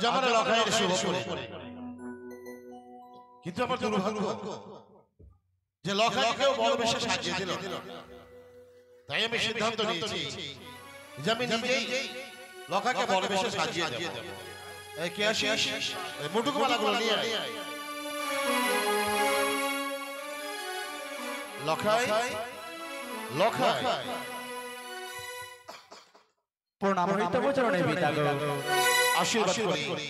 আজ আমার লখাইয়ের শুভ করে, কিন্তু আমার দুর্ভাগ্য যে লখাইকেও বড় বেশে সাজিয়ে দিল। তাই আমি সিদ্ধান্ত নিয়েছি যে আমি নিজেই লখাইকে বড় বেশে সাজিয়ে দেব। এই কে আসিস, মুটুক মালাগুলো নিয়ে আয়। লখাই লখাই প্রণাম হইতে বচরণে পিতা গো, আশীর্বাদ করি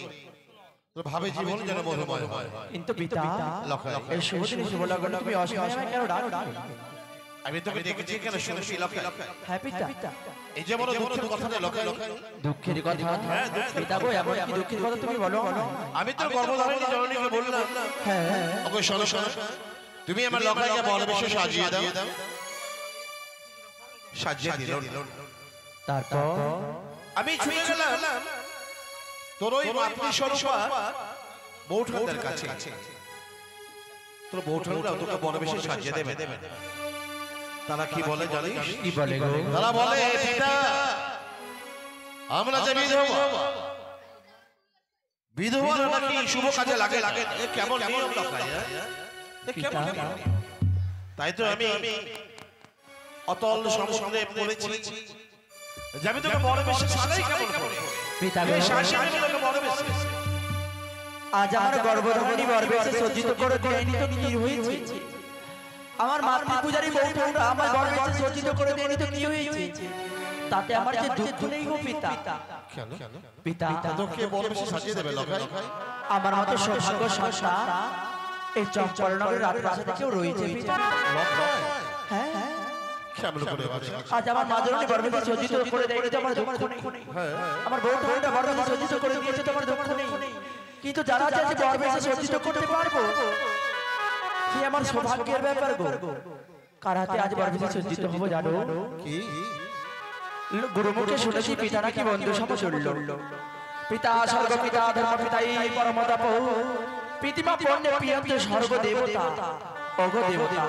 তো ভাবে জীবন যেন মধুময় হয়। কিন্তু পিতা লখাই এই শুভ দিনে শুভ লগ্নে তুমি অসময়ে কেন ডাক? আমি তোকে দেখেছি কেন শুনেছি লখাই? হ্যাঁ পিতা, এই যে বড় দুঃখের কথা লখাই, দুঃখের কথা পিতা গো, এমন কি দুঃখের কথা তুমি বলো? আমি তোর গর্ভধারিণী জননীকে বললাম, হ্যাঁ ওকে শোনো শোনো, তুমি আমার লখাইকে বড় বেশে সাজিয়ে দাও। সাজিয়ে দিল। তারপর আমি ছুঁয়ে গেলাম তোর ওই মাতৃস্বরূপা বৌঠানদের কাছে। তোর বৌঠানরা তোকে বড় বেশি সাজিয়ে দেবে। তারা কি বলে জানিস? কি বলে গো? তারা বলে পিতা, আমরা যে বিধবা নাকি শুভ কাজে লাগে। এ কেমন নিয়ম লখাই? কেমন নিয়ম? তাই তো আমি অতল সমুদ্রে পড়েছি যে আমি তোকে বড় বেশি সাজাই কেমন করে? পিতা গো, আজ আমার গর্ভধারিণী গর্ভে সজ্জিত করে দেয়নি তো কি হয়েছে? আমার মাতৃ পূজারী বৌঠানরা আমার গর্ভে সজ্জিত করে দেয়নি তো কি হয়েছে? তাতে আমার যে দুঃখ নেই গো পিতা। কেন পিতা তোকে বড় বেশি সাজিয়ে দেবে লখাই? আমার মতো সৌভাগ্য সন্তান এই চম্পলনগরের রাজপ্রাসাদে কেউ রয়েছে পিতা? হ্যাঁ কেমন করে বাবা? আজ আমার মাঝরণী গর্ভে সজ্জিত করে দেয়নি তো আমার দুঃখ নেই। আমার বৌঠানরা গর্ভে সজ্জিত করে দিয়েছে তো আমার দুঃখ নেই। কিন্তু যারা চাইছে গর্ভে সজ্জিত করতে পারবো, সে আমার সৌভাগ্যের ব্যাপার গো। কার হাতে আজ গর্ভে সজ্জিত হবো জানো? কি গুরুমুখে শুনেছি পিতা নাকি বন্ধু সমতুল্য। পিতা স্বর্গ পিতা ধর্ম পিতাই পরমতাপ, পিতিমা পণ্যে প্রিয়ন্ত স্বর্গ দেবতা অগ দেবতা।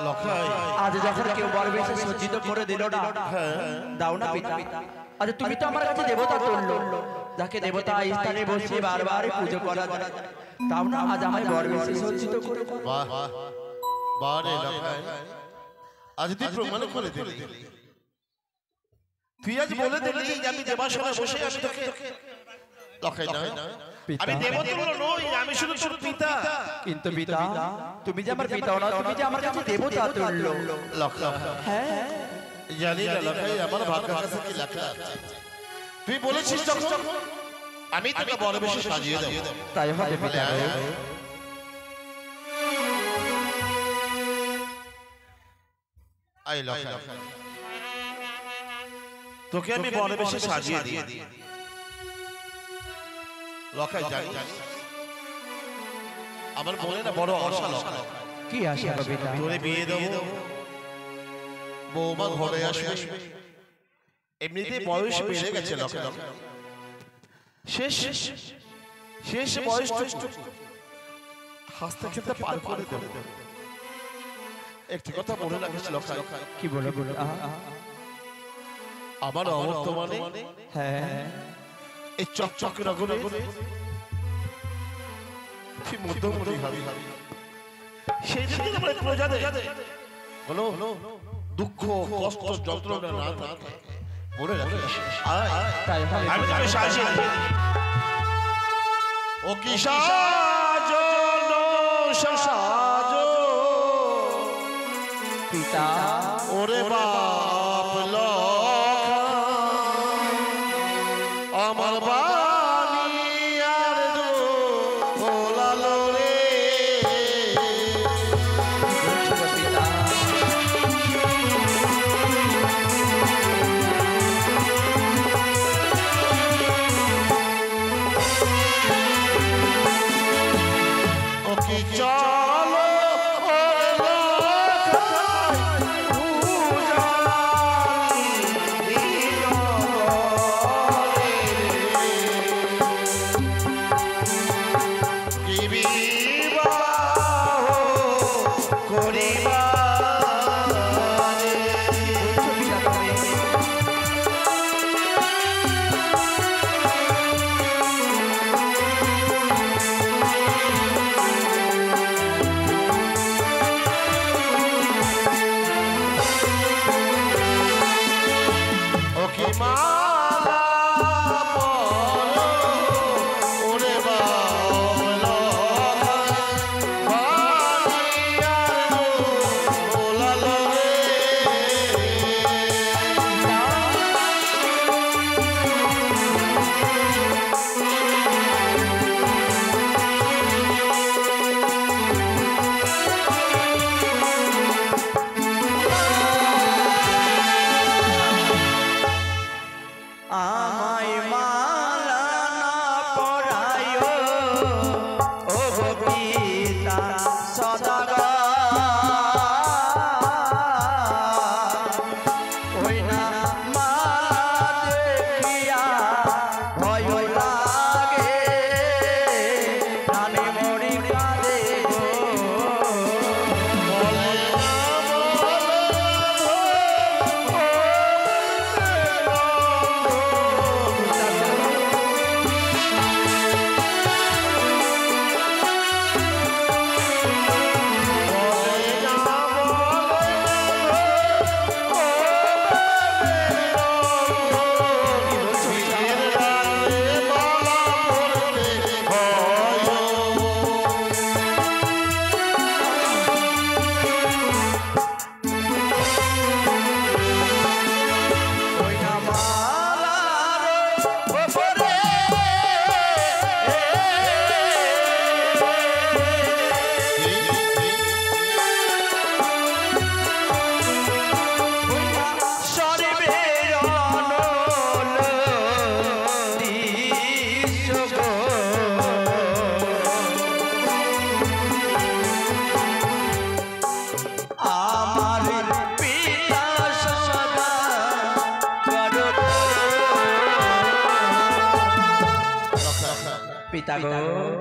লখাই আজ যখন কেউ গর্ভে সজ্জিত করে দিল না, দাও না পিতা। আজ তুমি তো আমার কাছে দেবতা তুল্য, যাকে দেবতা স্থানে বসে বারবার পুজো করা যায়। তাও না আজ আমার গর্ভে সজ্জিত করে। বাহ বাহ রে লখাই, আজ তুই প্রমাণ করে দিলি। তুই আজ বলে দিলি যে আমি দেবাসনে বসে আমি তোকে লখাই না, আমি দেবতুল্য নই, আমি শুধু তোর পিতা। কিন্তু পিতা তুমি যে আমার পিতা না, তুমি যে আমার কাছে দেবতা তুল্য। লখাই হ্যাঁ জানি না লখাই, আমার ভাগ্যের কাছে কি লেখা আছে। তুই বলেছিস যখন আমি তোকে বড় বেশি সাজিয়ে দেব। তাই হবে পিতা। আই লখাই, তোকে আমি বড় বেশি সাজিয়ে দিই। লখাই জানি আমার মনে না বড় আশা লখাই। কি আশা গো পিতা? তোরে বিয়ে দেবো, বৌমা ঘরে আসবে। এমনিতে বয়স বেড়ে গেছে লখাই, শেষ শেষ বয়সটুকু হাসতে খেতে পার করে দেব। একটি কথা মনে রাখিস লখাই, কি বলো বলো? আমার অবর্তমানে হ্যাঁ এই চকচক নগরে তুই মধ্যমণি হবি। সেই দিন আমার প্রজাদের হলো দুঃখ কষ্ট যন্ত্রণা না থাকে মনে রাখিস। তাই হবে। আমি তোকে সাজিয়ে দেব। ও কি সাজনো সাজো পিতা ওরে বাপ লখাই, আমার বাণী আর দোলালো রে। ও কি চলো ওরে লখাই পূজা পিতা গো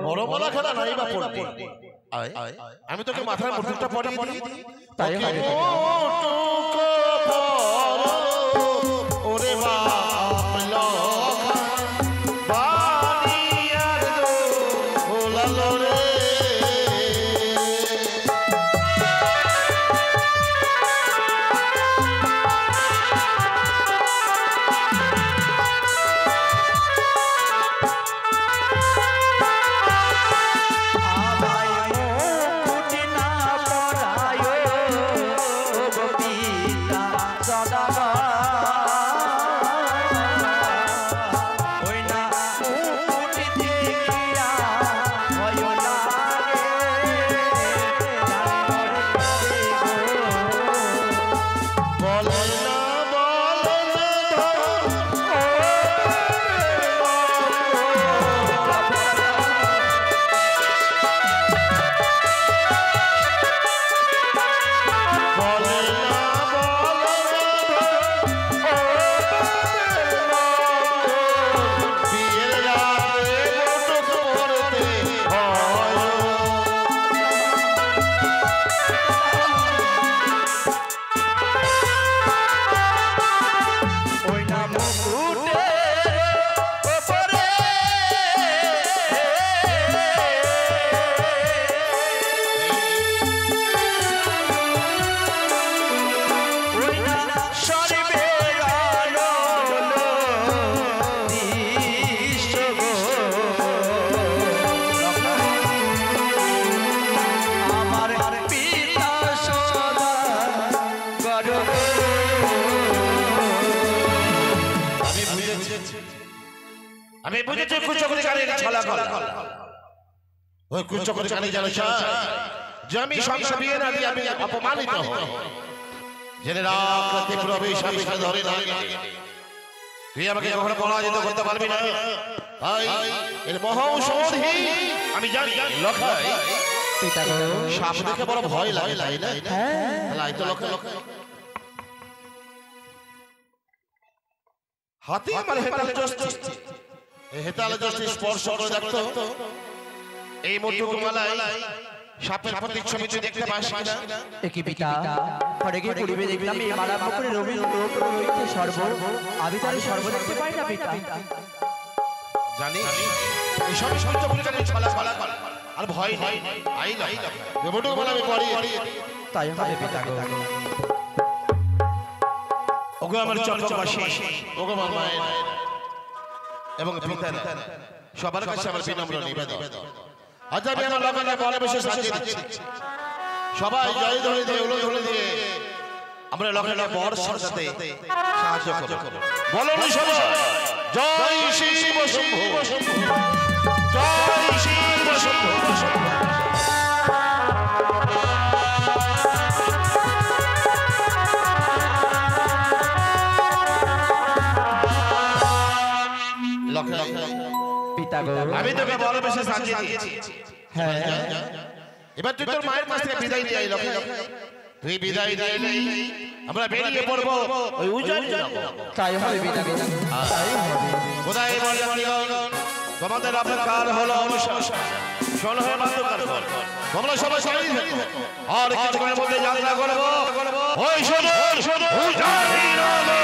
বড় বলা খেলা নাই বা পড়বে আয় আমি তোকে মাথায় মুকুটটা পরিয়ে দিই তাই হবে ওরে বাপ লখা বানিয়ার দো ওলালো রে আমি বুঝেছি কুচকরি গানে ছলা কল ওই কুচকরি গানে জানো যে আমি সংসার বিয়ে না দিয়ে আমি অপমানিত হই জেনে রাখ প্রবেশ আমি ধরে না তুই আমাকে কখনো পরাজিত করতে পারবি না তাই এর মহাসৌধি আমি জানি লখাই পিতা গো সাপ দেখে বড় ভয় লাগে তাই না হ্যাঁ লাই তো লখাই হাতে আমার হেতাল জস্তি এই হেতাল জস্তি স্পর্শ করে দেখতো এই মুটুকুমালাই সাপের প্রতিচ্ছবি তুই দেখতে পাস কিনা একই পিতা পরে গিয়ে পরিবে দেখলাম এই মালা মুকুরে রবি লোক রইতে সর্ব আমি তার সর্ব দেখতে পাই না পিতা জানি এই সব সহ্য করে জানি ছলা ছলা আর ভয় নাই আই না মুটুকুমালা আমি পড়ি তাই হবে পিতা গো ওগো আমার চট্টবাসী ওগো আমার মায়ের এবং পিতারা সবার কাছে আমার বিনম্র নিবেদন আজ আমি আমার লগ্নে বলে বসে সাজিয়ে দিচ্ছি সবাই জয় ধরে দিয়ে উলো ধরে দিয়ে আমরা লগ্নে বর সাজাতে সাহায্য করব বলুন সবাই জয় শিব শম্ভু জয় শিব শম্ভু পিতা গো আমি তোকে বড় বেশে সাজিয়ে দিয়েছি হ্যাঁ এবার তুই তোর মায়ের কাছ থেকে বিদায় নিয়ে আই লক্ষ্য তুই বিদায় দিলে আমরা বেরিয়ে পড়বো ওই উজান যাব তাই হবে পিতা গো তাই হবে খোদাই বললেন তোমাদের অপেক্ষার হলো অনুশাসন শোনো হে বাতুকার তোমরা সবাই সবাই আর কিছুক্ষণের মধ্যে যাত্রা করব ওই শোনো উজানি রাগ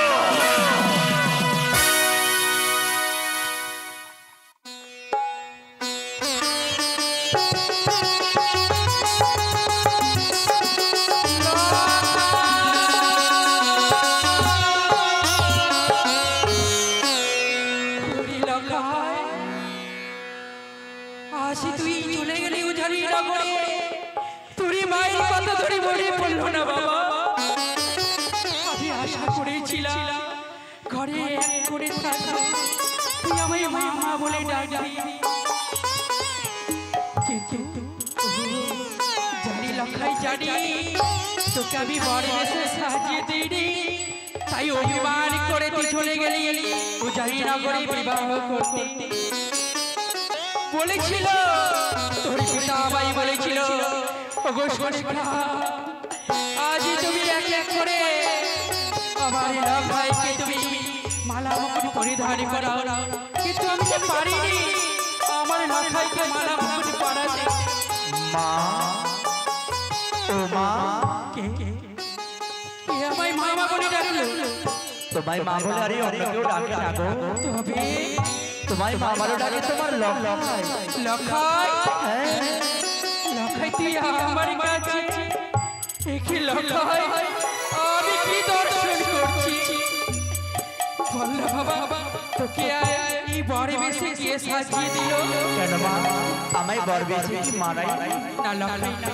ঘরে এক করে থাকো তুই আমায় মা বলে ডাকবি কিন্তু জানি লখাই জানি তোকে আমি বড় বেশে সাজিয়ে দিইনি তাই অভিমান করে তুই চলে গেলি ও জানি না করে বিবাহ করতে বলেছিল তোর পিতা আমায় বলেছিল ওগো সোনিকা আজ তুমি এক এক করে আমার লখাইকে তুমি মালা মুকুট পরিধান করাও কিন্তু আমি যে পারিনি আমার আমার লখাইকে মালা মুকুট পরাতে। মা ও মা কে আমায় মা বলে ডাকলো? তোমায় মা বলে আরে অন্য কেউ ডাকে না গো। তবে তোমায় মা বলে ডাকে তোমার লখাই। লখাই হ্যাঁ লখাই তুই আমার কাছে কি লখাই আমি কি দর্শন করছি? বল না বাবা তোকে এই বরে বেশে কে সাজিয়ে দিল? কেন মা আমায় বর বেশি কি মানাই? না লখাই না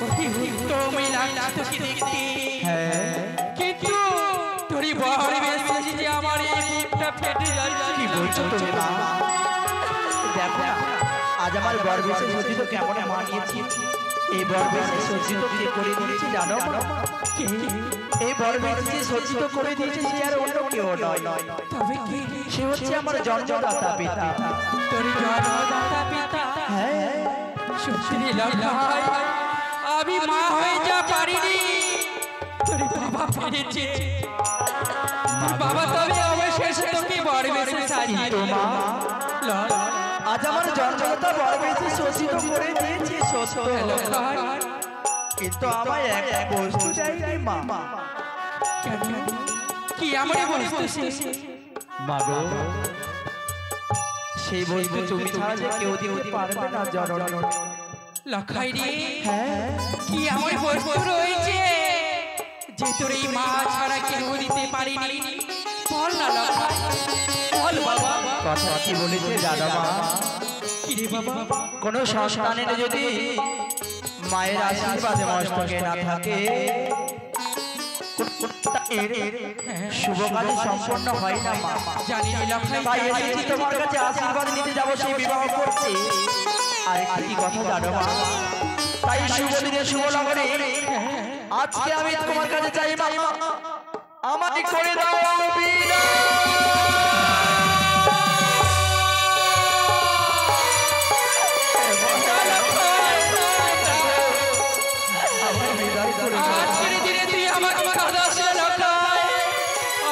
অতি উত্তম লাগছে তোকে দেখতে। হ্যাঁ কিন্তু তোরই বরে বেশে যে আমার এই বুকটা ফেটে যাচ্ছে। কি বলছো তুমি মা? দেখো না আজ আমার বর বেশি সজ্জিত কেমন মানিয়েছি। এই বর বেশি সজ্জিত কে করে দিয়েছি জানো মা? কে? এই বর বেশি সজ্জিত করে দিয়েছে সে আর অন্য কেউ নয়। তবে কে? সে হচ্ছে আমার জন্মদাতা পিতা। তোরই জন্মদাতা পিতা? হ্যাঁ সত্যি লখাই আমি মা হয়ে যা পারিনি, তোর বাবা পেরেছে। তোর বাবা তবে অবশেষে তোকে বর বেশে সাজিয়ে তো দিল। মা আজ আমার জন্মদাতা বর বেশি সজ্জিত করে দিয়েছে সত্য, লখাই কিন্তু আমায় এক বস্তু চাইনি মা। কেন? কি আমার বস্তু সে? মাগো সেই বস্তু তুমি ছাড়া যে কেউ দিতে পারবে না জননী। লখাই রে হ্যাঁ কি আমার বস্তু রয়েছে যে তোর এই মা ছাড়া কেউ দিতে পারিনি? বল না লখাই, বল বাবা। কথা কি বলেছে জানো মা? কি রে বাবা? কোনো সন্তানের যদি মায়ের আশীর্বাদে মস্তকে না থাকে শুভ কাজ সম্পন্ন হয় না মা। জানি রে লখাই, তাই এসেছি তোমার কাছে আশীর্বাদ নিতে যাবো সেই বিবাহ করতে। আর কি কথা জানো মা? তাই শুভ দিনে শুভ লগনে আজকে আমি তোমার কাছে চাই মা আমাকে করে দাও বিদায়। আজকের দিনে তুই আমাকে কাঁদাস না লখাই,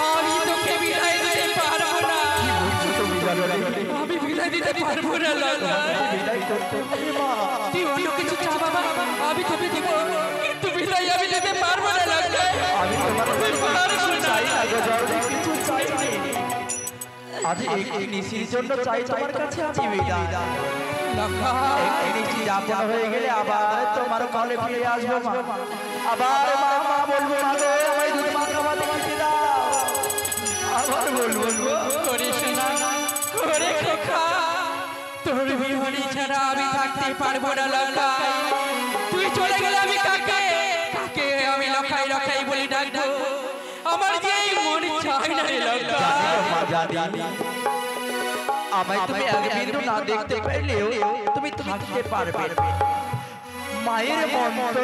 আমি তোকে বিদায় দিতে পারবো না। আমি বিদায় দিতে পারবো না লখাই। তুই অন্য কিছু চা বাবা, আমি তোকে দিব, কিন্তু বিদায় আমি দিতে পারবো না লখাই। আমি তোমার তুই পারবো না। কিছু চাইনি, আজ একটি নিশির জন্য চাই তোমার কাছে আমি বিদায়। লখাই একটি নিশি যাপন হয়ে গেলে আবার তোমার কলে ফিরে আসবো মা। আবার মা মা বলবো মা গো আমায় দুধ মাখা ভাত খেতে দাও। আবার বলবো করিস না, করে খোকা, তোর বিহরি ছাড়া আমি থাকতে পারবো না লখাই। তুই চলে গেলে আমি কাকে কাকে আমি লখাই লখাই বলে ডাকবো? আমার যে এই মন চাই না রে লখাই। জানি আমায় তুমি এক বিন্দু না দেখতে পারলেও তুমি থাকতে পারবে। মায়ের মন্ত্র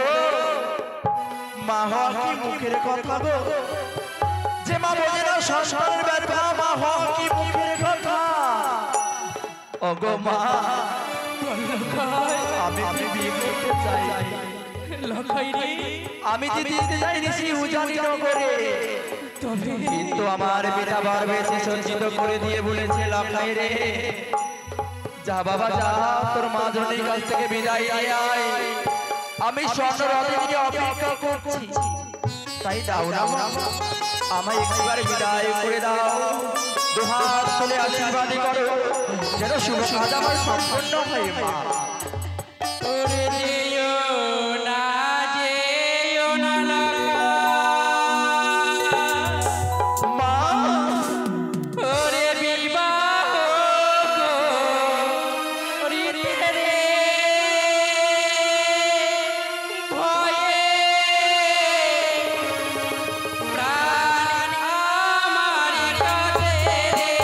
মা হওয়া কি মুখের কথা গো? যে মা বোঝে না সন্তানের ব্যাপার মা হওয়া কি মুখের কথা? ওগো মা আমি বিয়ে করতে চাই লখাই রে, আমি দিতে চাই নিশি উজানি নগরে, কিন্তু আমার পিতা বার বেশি সজ্জিত করে দিয়ে বলেছে লখাই রে যা বাবা যা তোর মা জনের কাছ থেকে বিদায় নিয়ে আয়। আমি স্বর্ণরথে নিয়ে অপেক্ষা করছি, তাই দাও না মা আমায় একবার বিদায় করে দাও। দুহাত তুলে আশীর্বাদ করো যেন শুভ কাজ আমার সম্পন্ন হয় মা। ওরে যেও না যেও না মা ওরে বিবাহ করিতে রে ভয়ে প্রাণ আমার কাছে রে।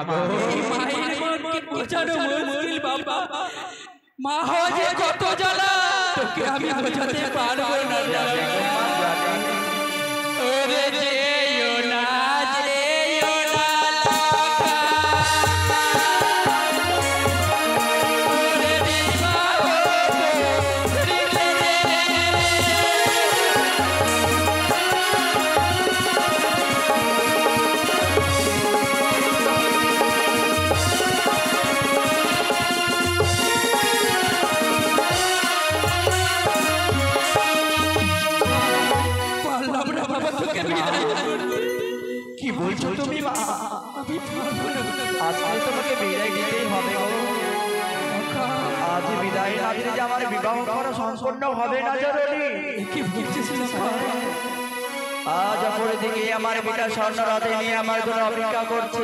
এই মায়ের মনকে বোঝানো মুশকিল বাবা। মা হওয়া যে কত জ্বালা তোকে আমি বোঝাতে পারবো না জানি। ওরে যেও না যেও না লাখা, ওরে বিবাহ রে রে পারলাম না বাবা তোকে বিদায় করতে। কি বলছো তুমি মা? আমি পারবো না। আজকে তোমাকে বিদায় দিতেই হবে গো। আজ বিদায় না দিলে যে আমার বিবাহ করা সম্পূর্ণ হবে না জননী। কি বলছিস বাবা? আজ অপরের দিকে আমার পিতা স্বর্ণরথে নিয়ে আমার জন্য অপেক্ষা করছে।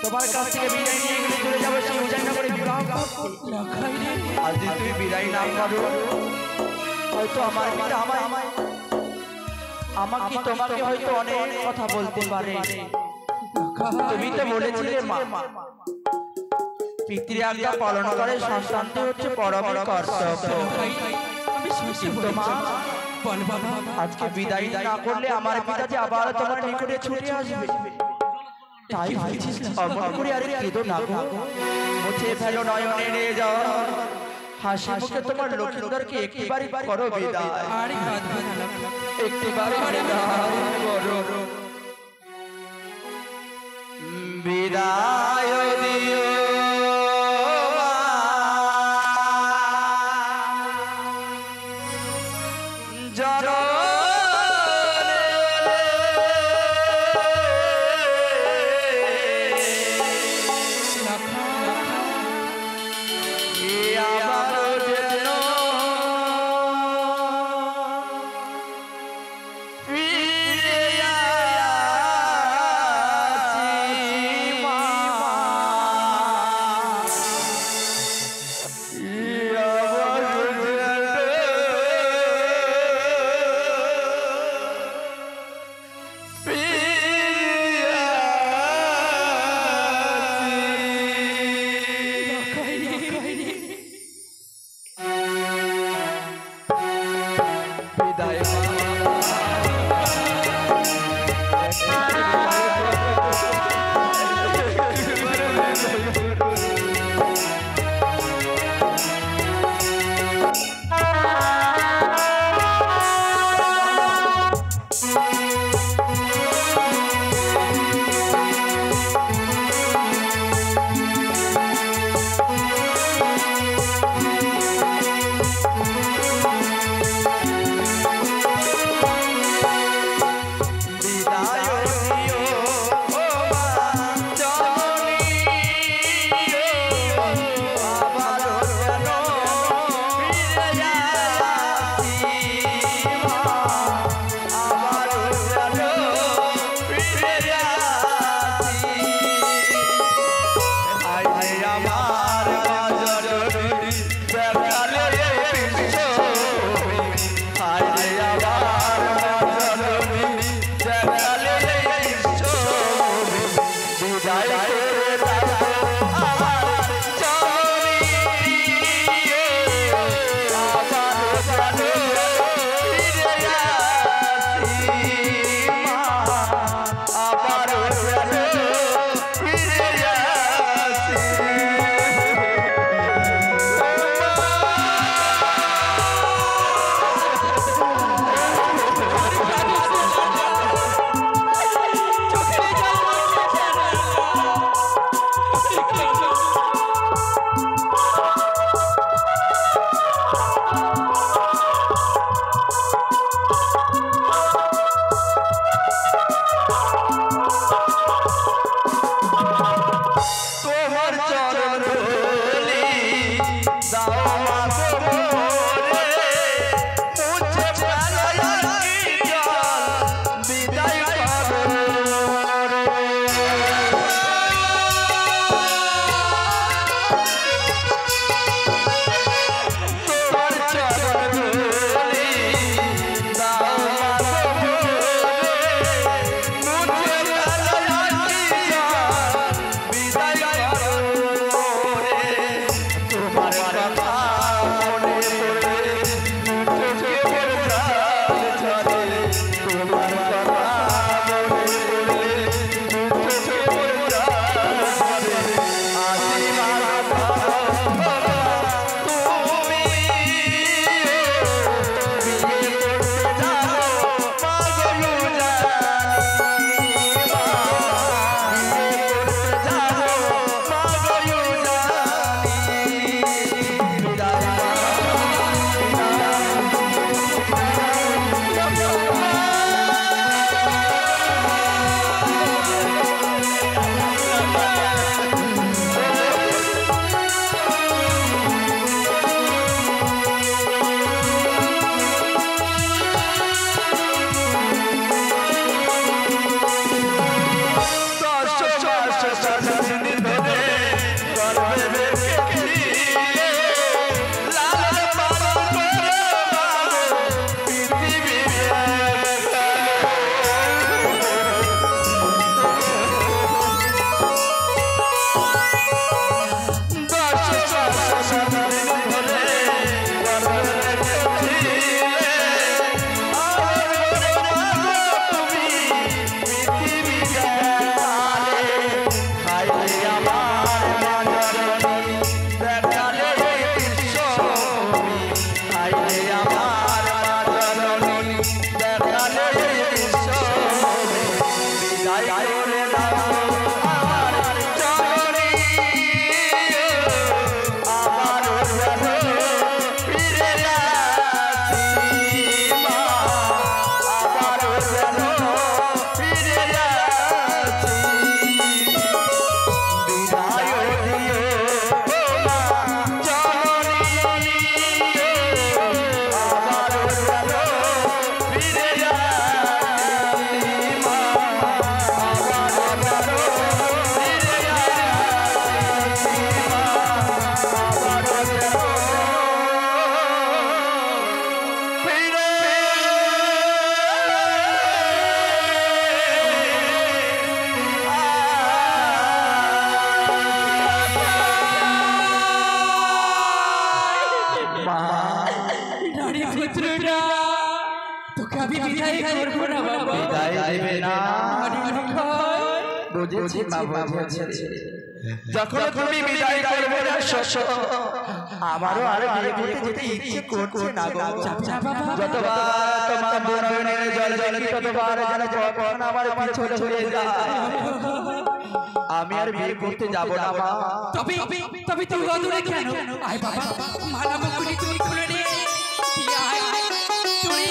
তোমার কাছ থেকে বিদায় নিয়ে গেলে চলে যাবো সেই উজাননগরে বিবাহ করতে। লাখাই রে, আজ যদি তুমি বিদায় না করো, হয়তো আমার পিতা আমাকে তোমাকে হয়তো অনেক কথা বলতে পারে। তুমি তো বলেছিলে মা, পিতৃ আজ্ঞা পালন করে সন্তানটি হচ্ছে পরম কর্তব্য। আমি সত্যি তো মা, বল বাবা। আজকে বিদায় না করলে আমার পিতা যে আবার তোমার নিকটে ছুটে আসবে। তাই অমন করে আরে কেঁদো না গো, মুছে ফেলো নয়নের জল, হাসি মুখে তোমার লক্ষ্মীদেরকে একটিবারই করো বিদায়। আরে কাঁদবে না, একটিবারই বিদায় করো। বিদায় দিও মা যখন তুমি বিদায় করবে না শস্য আমারও আর বিয়ে করতে যেতে ইচ্ছে করছে না গো। যতবার তোমার বননের জল জলে ততবার যেন যখন আমার পিছনে হয়ে যায় আমি আর বিয়ে করতে যাব না মা। তবে তুই অদূরে কেন? আয় বাবা, মালা মুকুটি তুই খুলে নে। আয় তুই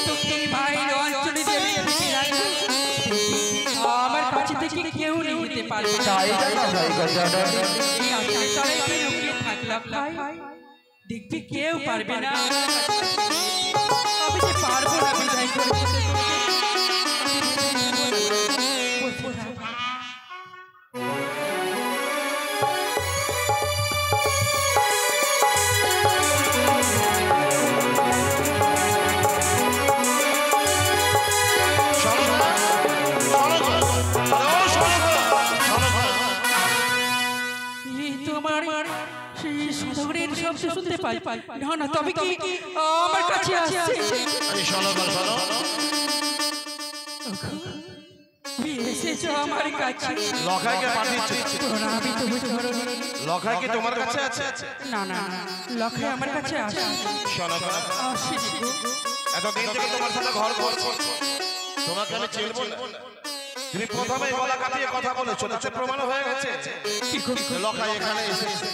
তোকে ভাইয়ের অঞ্চলে দেবে আমার কাছে থেকে কেউ নিতে পারবে না। এই আশায় লুকিয়ে থাকলাম ভাই, দেখবি কেউ পারবে না। আমি যে পারবো না বিদায় করতে। শুনতে পাই না না, তবে কি আমার কাছে আসছে? এসেছো আমার কাছে, লখাইকে পাঠিয়েছে। লখাই কি তোমার কাছে আছে? না না, লখাই আমার কাছে আসে। শোনো এতদিন থেকে তোমার সাথে ঘর করছি, তোমাকে আমি চিনবো না। তুমি প্রথমে গলা কাটিয়ে কথা বলেছো, তাতে প্রমাণ হয়ে গেছে লখাই এখানে এসেছে।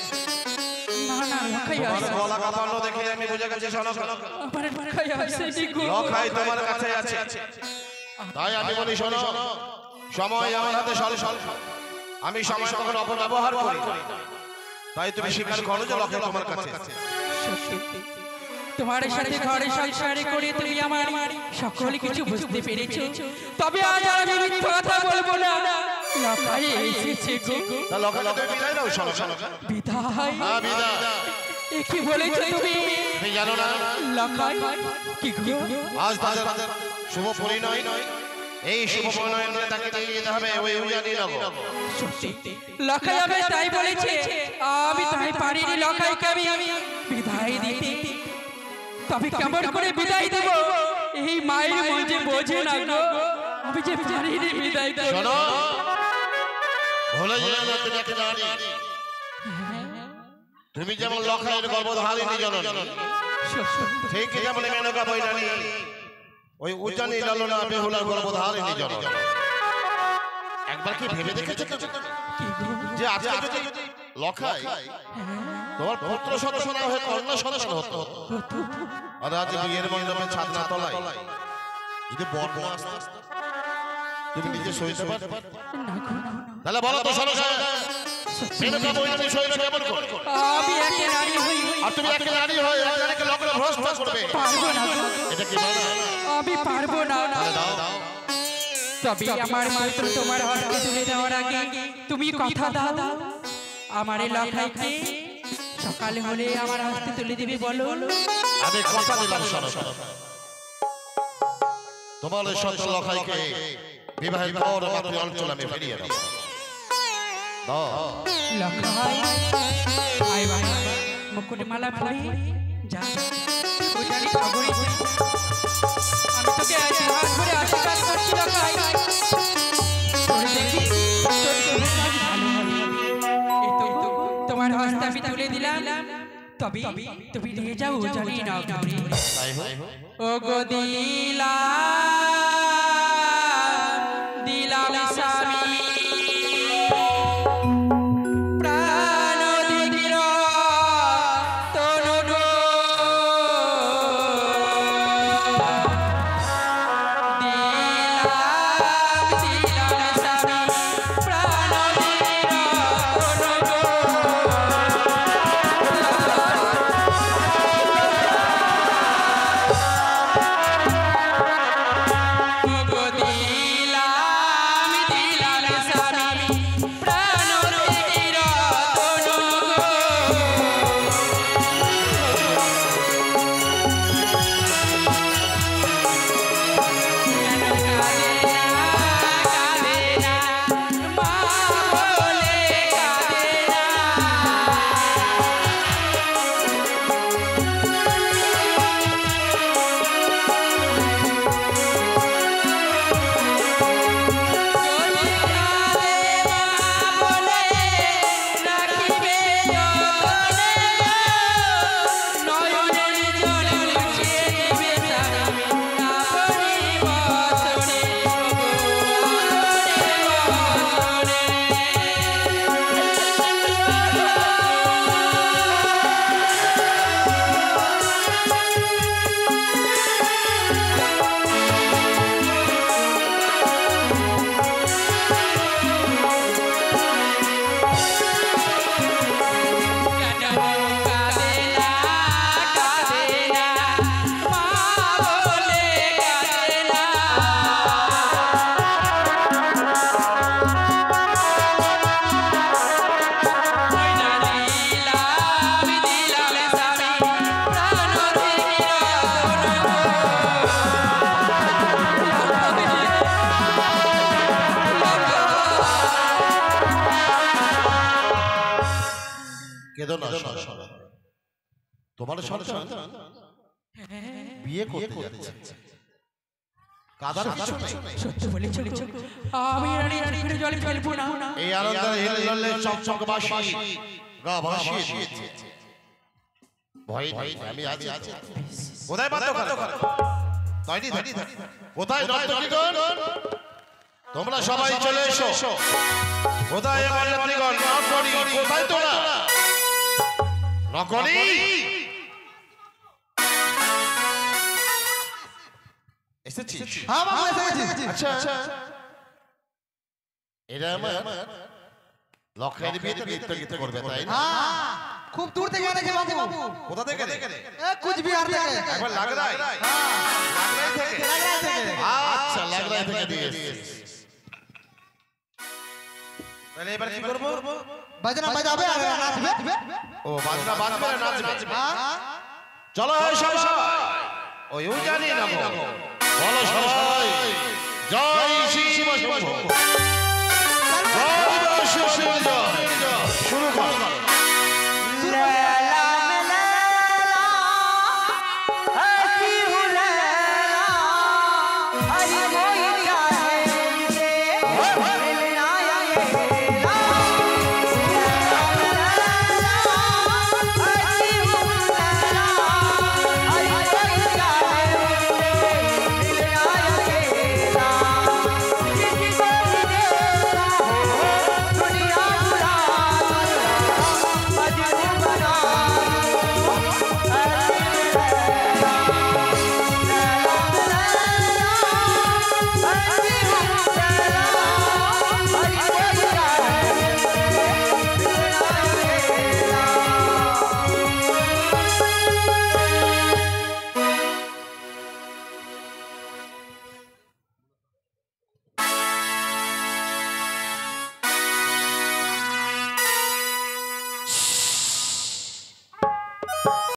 গলা কাঁপানো দেখে আমি বুঝে গেছি লখাই তোমার কাছে আছে। তাই আমি বলি শোনো, সময় আমার হাতে স্বল্প, আমি সময় তখন অপব্যবহার করি। তাই তুমি স্বীকার করো যে লখাই তোমার কাছে আছে। তোমার সাথে ঘরে সংসারে করে তুমি আমার সকল কিছু বুঝতে পেরেছো, তবে আজ আমি মিথ্যা কথা বলবো না। লখাই এসেছে গো। তা লখাই তুমি বিদায় দাও। শোনো বিদায়? হ্যাঁ বিদায়। কি বলেছো তুমি? তুমি জানো না লখাই কি গো? আজ তাদের শুভ পরিণয় নয়, এই শুভ পরিণয় নিয়ে তাকে নিয়ে যেতে হবে ওই উজানি নগর। সত্যি লখাই আমি তাই বলেছে, আমি তাই পারিনি লখাইকে আমি বিদায় দিতে। তবে কেমন করে বিদায় দেব এই মায়ের মন যে বোঝে না গো, আমি যে পারিনি বিদায় দেব। শোনো, ভুলে যেও না তুমি একটা নারী। তুমি যেমন লখাইয়ের গর্ভধারিণী জননী, ঠিক যেমন মেনকা বৈরানী ওই উজানি লালনা বেহুলার গর্ভধারিণী জননী। একবার কি ভেবে দেখেছো যে আজকে যদি লখাই তোমার পুত্র সন্তান না হয়ে কন্যা সন্তান হতো, আর আজ বিয়ের মণ্ডপে ছাদনা তলায় যদি বর না আসতো, তুমি নিজে সইতে পারবে? তাহলে বলো তো শোনো, মেনকা বৈরানী সইবে কেমন করে? আমি একে নারী হই, আর তুমি একে নারী হয়ে একজনকে লগ্ন ভ্রষ্ট করবে? পারবো না। এটা কি মানে? আমি পারবো না। দাও। তবে আমার মাত্র তোমার হস্তে তুলে দেওয়ার আগে তুমি কথা দাও, আমার এই লখাইকে সকালে হলে আমার হস্তে তুলে দিবে বলো। আমি কথা দিলাম, শোনো তোমার ওই সত্য লখাইকে বিবাহের পর মাতৃ অঞ্চল আমি ফিরিয়ে দেব। লখাই আয় বাবা, মুকুট মালা পরে যা, ওজানি খবরই আমি তোকে হাত ধরে আশীর্বাদ করছি লখাই। দেখি তোমার হস্তে আমি তুলে দিলাম, তবে তুমি নিয়ে যাও ওজানি নগরে। ও গো দিলাম স্বামী কেঁদো না তোমার সন্তান বিয়ে করতে যাচ্ছে কাদার কিছু নেই সত্য বলেছো আমি রানী চোখের জল ফেলবো না এই আনন্দের হিললে চকচক বাসি গা ভাসিয়ে দিয়েছে ভয় নেই আমি আছি কোথায় বাধ্য কর তৈরি কোথায় নর্তকীগণ তোমরা সবাই চলে এসো কোথায় আমার নর্তকীগণ নকরি কোথায় তোরা নকরি এসেছিস হ্যাঁ বাবু এসেছি আচ্ছা এরা আমার লক্ষের বিয়েতে নৃত্য গীত করবে তাই না খুব দূর থেকে এনেছে বাবু কোথা থেকে কুচবিহার থেকে একবার লাগরাই থেকে আচ্ছা লাগরাই থেকে দিয়েছে তাহলে এবার কি করব বাজনা বাজাবে আর নাচবে ও বাজনা বাজবে আর নাচবে চলো সবাই ওই জানি না বলো সবাই জয় শ্রী শিব শম্ভু জয় শিব শম্ভু শুরু করো